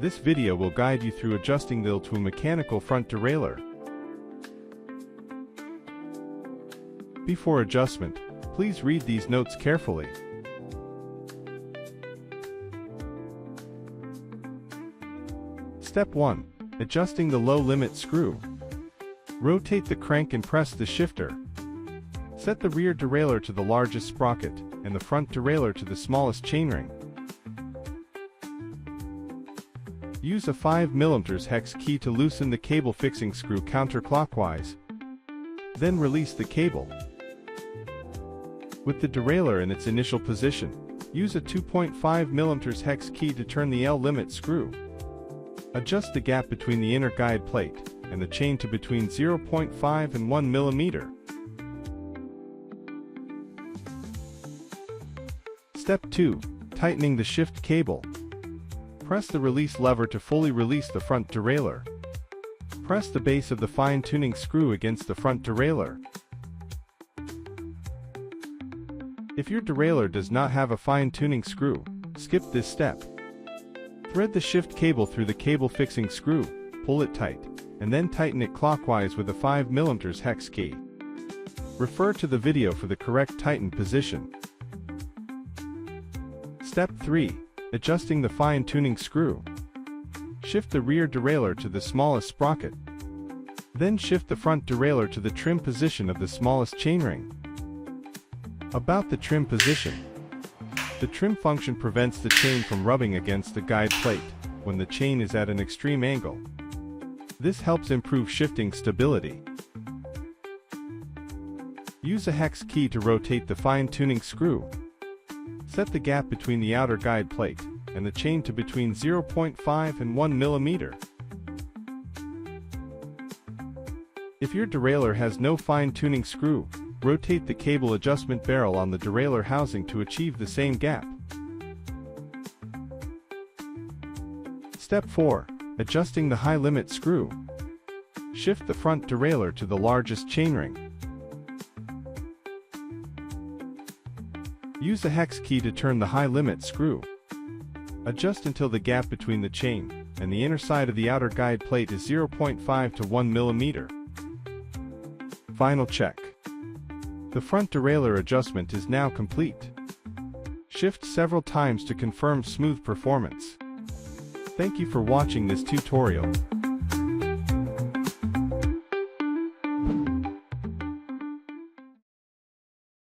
This video will guide you through adjusting the L-TWOO mechanical front derailleur. Before adjustment, please read these notes carefully. Step 1. Adjusting the low limit screw. Rotate the crank and press the shifter. Set the rear derailleur to the largest sprocket, and the front derailleur to the smallest chainring. Use a 5 mm hex key to loosen the cable fixing screw counterclockwise. Then release the cable. With the derailleur in its initial position, use a 2.5 mm hex key to turn the L-limit screw. Adjust the gap between the inner guide plate and the chain to between 0.5 and 1 mm. Step 2. Tightening the shift cable. Press the release lever to fully release the front derailleur. Press the base of the fine-tuning screw against the front derailleur. If your derailleur does not have a fine-tuning screw, skip this step. Thread the shift cable through the cable fixing screw, pull it tight, and then tighten it clockwise with a 5 mm hex key. Refer to the video for the correct tighten position. Step 3. Adjusting the fine-tuning screw. Shift the rear derailleur to the smallest sprocket. Then shift the front derailleur to the trim position of the smallest chainring. About the trim position. The trim function prevents the chain from rubbing against the guide plate when the chain is at an extreme angle. This helps improve shifting stability. Use a hex key to rotate the fine-tuning screw. Set the gap between the outer guide plate and the chain to between 0.5 and 1 mm. If your derailleur has no fine-tuning screw, rotate the cable adjustment barrel on the derailleur housing to achieve the same gap. Step 4. Adjusting the high-limit screw. Shift the front derailleur to the largest chainring. Use a hex key to turn the high-limit screw. Adjust until the gap between the chain and the inner side of the outer guide plate is 0.5 to 1 mm. Final check. The front derailleur adjustment is now complete. Shift several times to confirm smooth performance. Thank you for watching this tutorial.